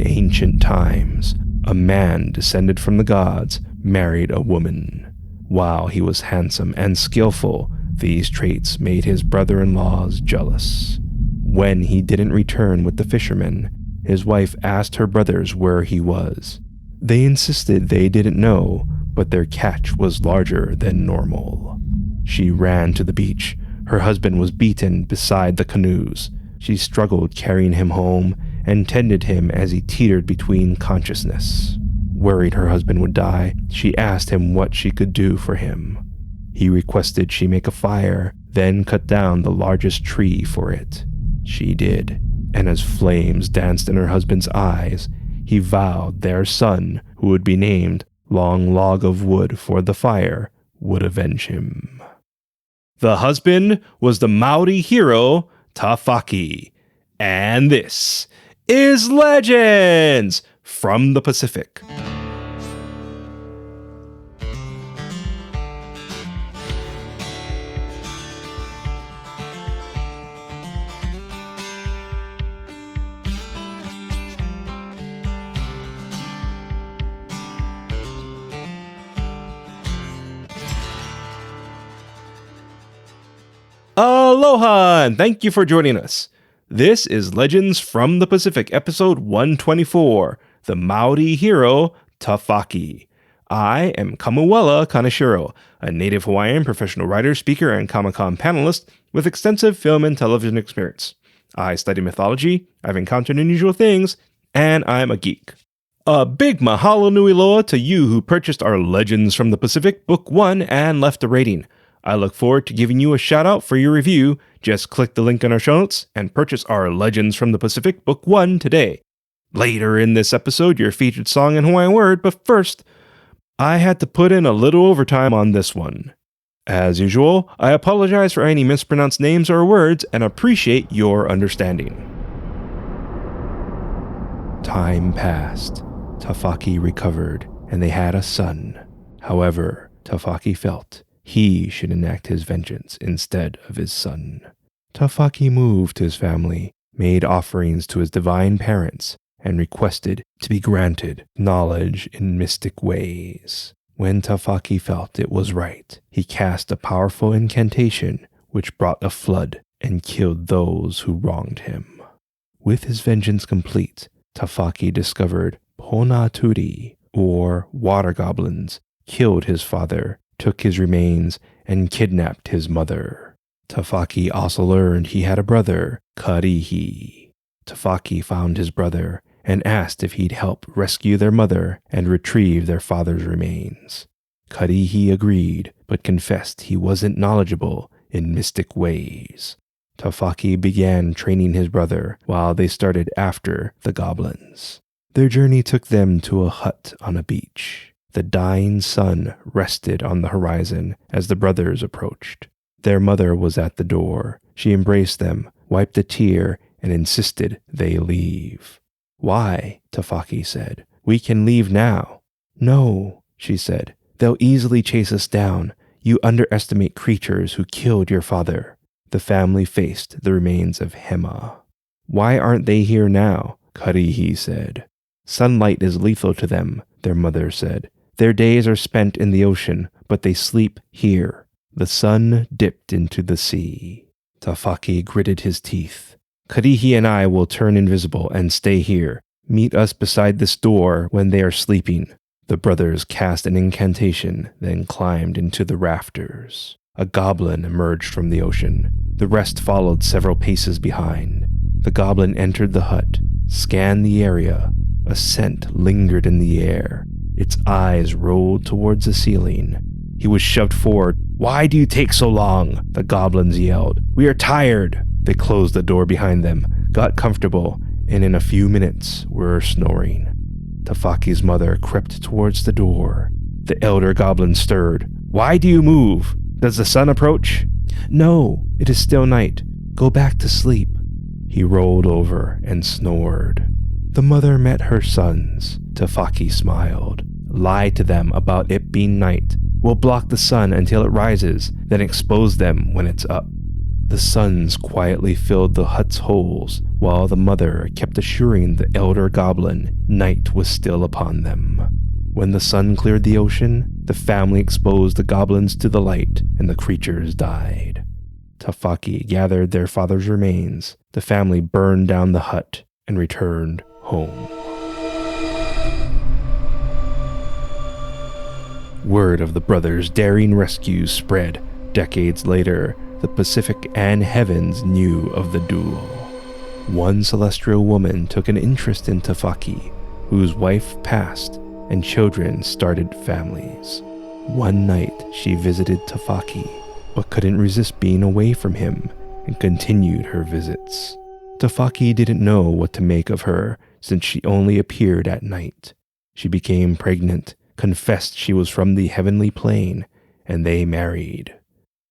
In ancient times, a man descended from the gods married a woman. While he was handsome and skillful, these traits made his brother-in-laws jealous. When he didn't return with the fishermen, his wife asked her brothers where he was. They insisted they didn't know, but their catch was larger than normal. She ran to the beach. Her husband was beaten beside the canoes. She struggled carrying him home and tended him as he teetered between consciousness. Worried her husband would die, she asked him what she could do for him. He requested she make a fire, then cut down the largest tree for it. She did, and as flames danced in her husband's eyes, he vowed their son, who would be named Long Log of Wood for the fire, would avenge him. The husband was the Maori hero Tawhaki, and this is Legends from the Pacific. Aloha, and thank you for joining us. This is Legends from the Pacific, episode 124, The Maori Hero, Tawhaki. I am Kamuela Kaneshiro, a native Hawaiian professional writer, speaker, and Comic-Con panelist with extensive film and television experience. I study mythology, I've encountered unusual things, and I'm a geek. A big mahalo nui loa to you who purchased our Legends from the Pacific Book 1 and left a rating. I look forward to giving you a shout out for your review. Just click the link in our show notes and purchase our Legends from the Pacific Book 1 today. Later in this episode, your featured song and Hawaiian word, but first, I had to put in a little overtime on this one. As usual, I apologize for any mispronounced names or words and appreciate your understanding. Time passed. Tawhaki recovered, and they had a son. However, Tawhaki felt he should enact his vengeance instead of his son. Tawhaki moved to his family, made offerings to his divine parents, and requested to be granted knowledge in mystic ways. When Tawhaki felt it was right, he cast a powerful incantation which brought a flood and killed those who wronged him. With his vengeance complete, Tawhaki discovered Ponaturi, or water goblins, killed his father, took his remains, and kidnapped his mother. Tawhaki also learned he had a brother, Karihi. Tawhaki found his brother and asked if he'd help rescue their mother and retrieve their father's remains. Karihi agreed, but confessed he wasn't knowledgeable in mystic ways. Tawhaki began training his brother while they started after the goblins. Their journey took them to a hut on a beach. The dying sun rested on the horizon as the brothers approached. Their mother was at the door. She embraced them, wiped a tear, and insisted they leave. "Why?" Tawhaki said. "We can leave now." "No," she said. "They'll easily chase us down. You underestimate creatures who killed your father." The family faced the remains of Hema. "Why aren't they here now?" Karihi said. "Sunlight is lethal to them," their mother said. "Their days are spent in the ocean, but they sleep here." The sun dipped into the sea. Tawhaki gritted his teeth. "Karihi and I will turn invisible and stay here. Meet us beside this door when they are sleeping." The brothers cast an incantation, then climbed into the rafters. A goblin emerged from the ocean. The rest followed several paces behind. The goblin entered the hut, scanned the area. A scent lingered in the air. Its eyes rolled towards the ceiling. He was shoved forward. "Why do you take so long?" the goblins yelled. "We are tired." They closed the door behind them, got comfortable, and in a few minutes were snoring. Tawhaki's mother crept towards the door. The elder goblin stirred. "Why do you move? Does the sun approach?" "No, it is still night. Go back to sleep." He rolled over and snored. The mother met her sons. Tawhaki smiled. "Lie to them about it being night. We'll block the sun until it rises, then expose them when it's up." The sons quietly filled the hut's holes, while the mother kept assuring the elder goblin night was still upon them. When the sun cleared the ocean, the family exposed the goblins to the light, and the creatures died. Tawhaki gathered their father's remains. The family burned down the hut and returned home. Word of the brothers' daring rescues spread. Decades later, the Pacific and heavens knew of the duel. One celestial woman took an interest in Tawhaki, whose wife passed, and children started families. One night, she visited Tawhaki, but couldn't resist being away from him, and continued her visits. Tawhaki didn't know what to make of her, since she only appeared at night. She became pregnant, confessed she was from the heavenly plane, and they married.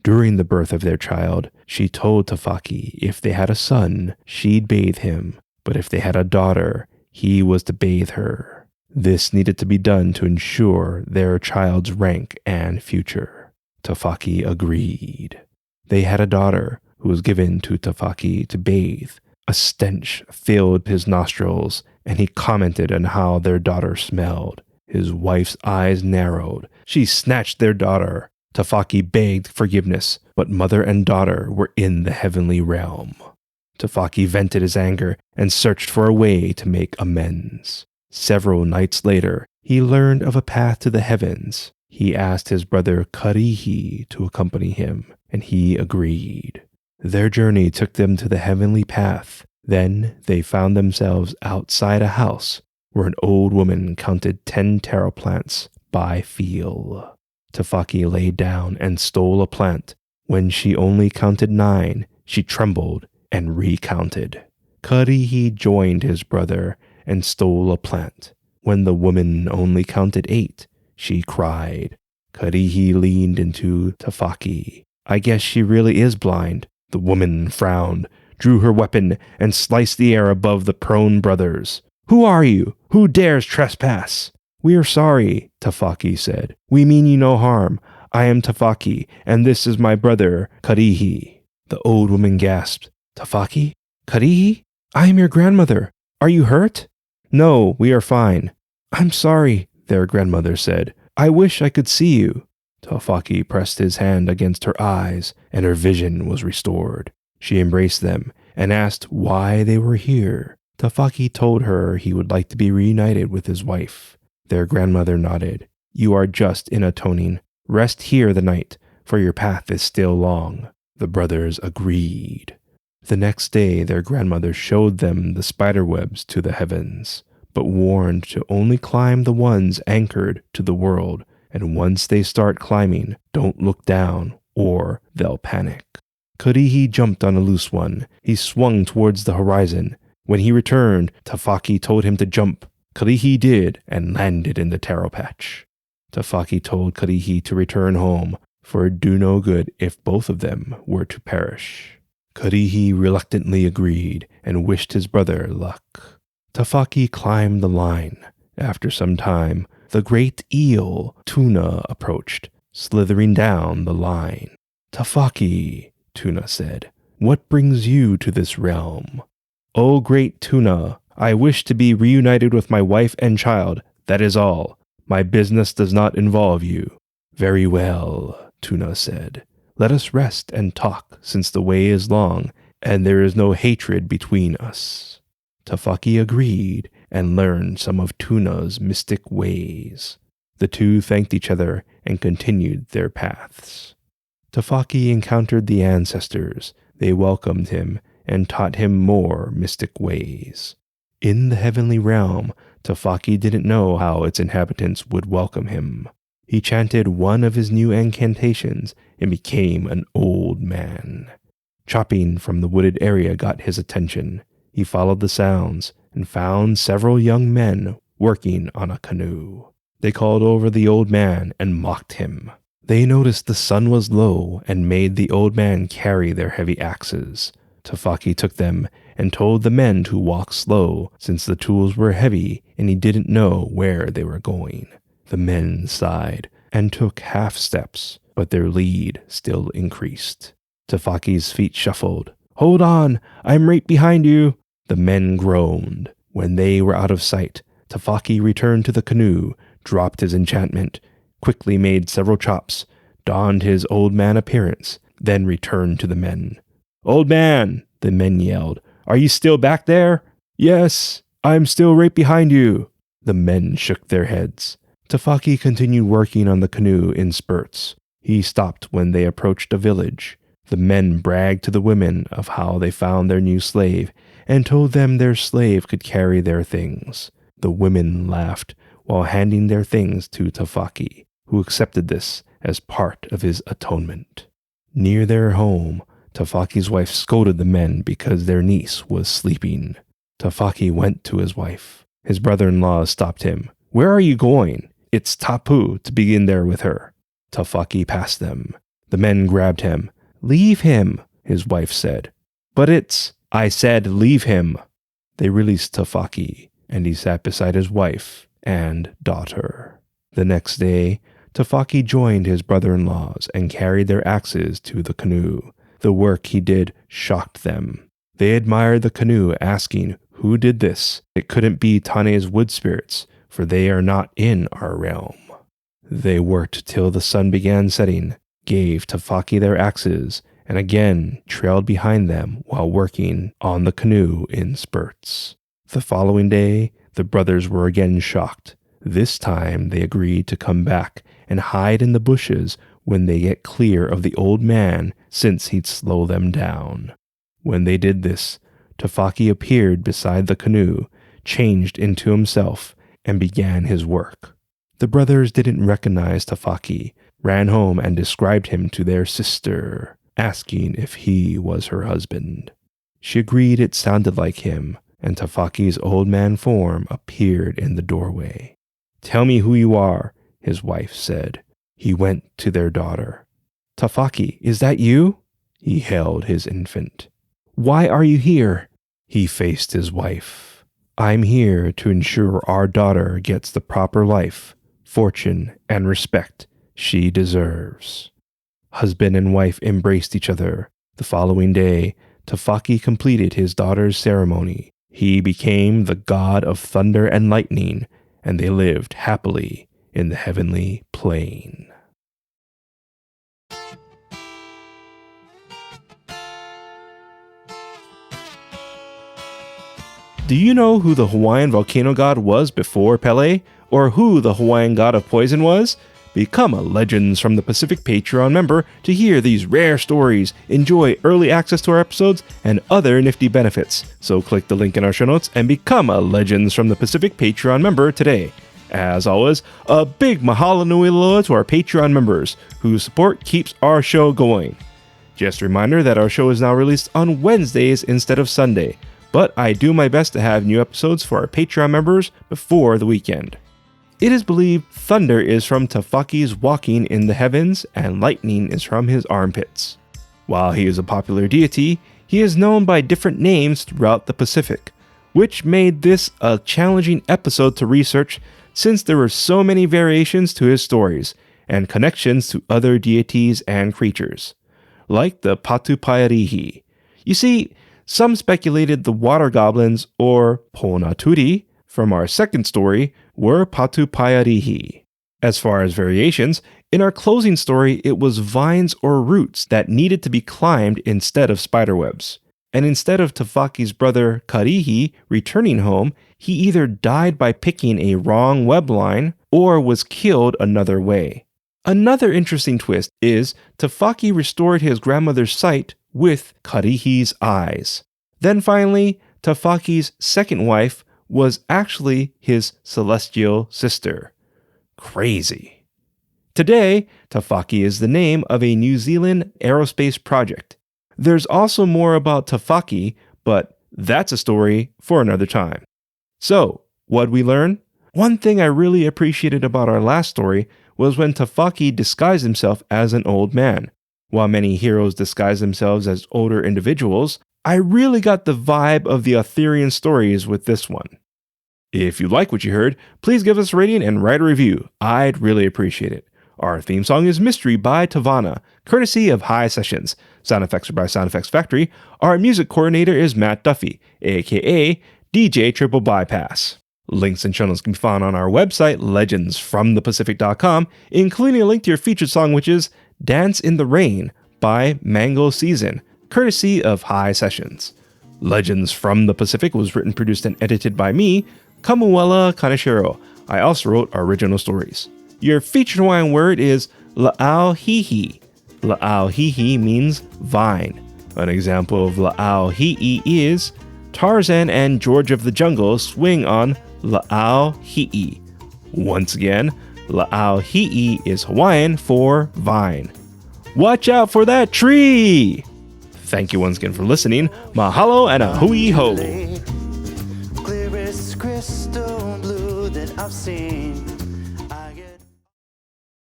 During the birth of their child, she told Tawhaki if they had a son, she'd bathe him, but if they had a daughter, he was to bathe her. This needed to be done to ensure their child's rank and future. Tawhaki agreed. They had a daughter who was given to Tawhaki to bathe. A stench filled his nostrils, and he commented on how their daughter smelled. His wife's eyes narrowed. She snatched their daughter. Tawhaki begged forgiveness, but mother and daughter were in the heavenly realm. Tawhaki vented his anger and searched for a way to make amends. Several nights later, he learned of a path to the heavens. He asked his brother Karihi to accompany him, and he agreed. Their journey took them to the heavenly path. Then they found themselves outside a house where an old woman counted 10 taro plants by feel. Tawhaki lay down and stole a plant. When she only counted 9, she trembled and recounted. Karihi joined his brother and stole a plant. When the woman only counted 8, she cried. Karihi leaned into Tawhaki. I guess she really is blind. The woman frowned, drew her weapon, and sliced the air above the prone brothers. Who are you? Who dares trespass? We are sorry, Tawhaki said. We mean you no harm. I am Tawhaki, and this is my brother, Karihi. The old woman gasped. Tawhaki? Karihi? I am your grandmother. Are you hurt? No, we are fine. I'm sorry, their grandmother said. I wish I could see you. Tawhaki pressed his hand against her eyes, and her vision was restored. She embraced them and asked why they were here. Tawhaki told her he would like to be reunited with his wife. Their grandmother nodded. You are just in atoning. Rest here the night, for your path is still long. The brothers agreed. The next day their grandmother showed them the spiderwebs to the heavens, but warned to only climb the ones anchored to the world, and once they start climbing, don't look down, or they'll panic. Karihi jumped on a loose one. He swung towards the horizon. When he returned, Tawhaki told him to jump. Karihi did, and landed in the taro patch. Tawhaki told Karihi to return home, for it'd do no good if both of them were to perish. Karihi reluctantly agreed, and wished his brother luck. Tawhaki climbed the line. After some time, the great eel, Tuna, approached, slithering down the line. Tawhaki, Tuna said, what brings you to this realm? O great Tuna, I wish to be reunited with my wife and child, that is all. My business does not involve you. Very well, Tuna said. Let us rest and talk, since the way is long, and there is no hatred between us. Tawhaki agreed, and learned some of Tuna's mystic ways. The two thanked each other and continued their paths. Tawhaki encountered the ancestors. They welcomed him and taught him more mystic ways. In the heavenly realm, Tawhaki didn't know how its inhabitants would welcome him. He chanted one of his new incantations and became an old man. Chopping from the wooded area got his attention. He followed the sounds and found several young men working on a canoe. They called over the old man and mocked him. They noticed the sun was low and made the old man carry their heavy axes. Tawhaki took them and told the men to walk slow, since the tools were heavy and he didn't know where they were going. The men sighed and took half steps, but their lead still increased. Tawhaki's feet shuffled. "Hold on, I'm right behind you." The men groaned. When they were out of sight, Tawhaki returned to the canoe, dropped his enchantment, quickly made several chops, donned his old man appearance, then returned to the men. "Old man," the men yelled, "are you still back there?" "Yes, I'm still right behind you." The men shook their heads. Tawhaki continued working on the canoe in spurts. He stopped when they approached a village. The men bragged to the women of how they found their new slave and told them their slave could carry their things. The women laughed while handing their things to Tawhaki, who accepted this as part of his atonement. Near their home, Tawhaki's wife scolded the men because their niece was sleeping. Tawhaki went to his wife. His brother-in-law stopped him. "Where are you going? It's tapu to begin there with her." Tawhaki passed them. The men grabbed him. "Leave him," his wife said. "But I said leave him." They released Tawhaki, and he sat beside his wife and daughter. The next day, Tawhaki joined his brother-in-laws and carried their axes to the canoe. The work he did shocked them. They admired the canoe, asking, "Who did this? It couldn't be Tane's wood spirits, for they are not in our realm." They worked till the sun began setting, gave Tawhaki their axes, and again trailed behind them while working on the canoe in spurts. The following day, the brothers were again shocked. This time they agreed to come back and hide in the bushes when they get clear of the old man, since he'd slow them down. When they did this, Tawhaki appeared beside the canoe, changed into himself, and began his work. The brothers didn't recognize Tawhaki, ran home and described him to their sister, asking if he was her husband. She agreed it sounded like him, and Tawhaki's old man form appeared in the doorway. "Tell me who you are," his wife said. He went to their daughter. "Tawhaki, is that you?" He held his infant. "Why are you here?" He faced his wife. "I'm here to ensure our daughter gets the proper life, fortune, and respect she deserves." Husband and wife embraced each other. The following day, Tawhaki completed his daughter's ceremony. He became the god of thunder and lightning, and they lived happily in the heavenly plain. Do you know who the Hawaiian volcano god was before Pele? Or who the Hawaiian god of poison was? Become a Legends from the Pacific Patreon member to hear these rare stories, enjoy early access to our episodes, and other nifty benefits. So click the link in our show notes and become a Legends from the Pacific Patreon member today. As always, a big mahalo nui loa to our Patreon members, whose support keeps our show going. Just a reminder that our show is now released on Wednesdays instead of Sunday, but I do my best to have new episodes for our Patreon members before the weekend. It is believed thunder is from Tawhaki's walking in the heavens and lightning is from his armpits. While he is a popular deity, he is known by different names throughout the Pacific, which made this a challenging episode to research since there were so many variations to his stories and connections to other deities and creatures, like the Patupairihi. You see, some speculated the water goblins, or Ponaturi, from our second story, were Patupairihi. As far as variations, in our closing story it was vines or roots that needed to be climbed instead of spiderwebs. And instead of Tawhaki's brother Karihi returning home, he either died by picking a wrong web line or was killed another way. Another interesting twist is Tawhaki restored his grandmother's sight with Karihi's eyes. Then finally, Tawhaki's second wife was actually his celestial sister. Crazy. Today, Tawhaki is the name of a New Zealand aerospace project. There's also more about Tawhaki, but that's a story for another time. So, what'd we learn? One thing I really appreciated about our last story was when Tawhaki disguised himself as an old man. While many heroes disguise themselves as older individuals, I really got the vibe of the Arthurian stories with this one. If you like what you heard, please give us a rating and write a review. I'd really appreciate it. Our theme song is Mystery by Tavana, courtesy of High Sessions. Sound effects are by Sound Effects Factory. Our music coordinator is Matt Duffy, aka DJ TripleBypass. Links and show notes can be found on our website, legendsfromthepacific.com, including a link to your featured song, which is Dance in the Rain by Mango Season, courtesy of High Sessions. Legends from the Pacific was written, produced, and edited by me, Kamuela Kaneshiro. I also wrote original stories. Your featured Hawaiian word is la'auhihi. La'auhihi means vine. An example of la'auhi'i is Tarzan and George of the Jungle swing on la'auhi'i. Once again, la'auhi'i is Hawaiian for vine. Watch out for that tree! Thank you once again for listening. Mahalo and a hui ho!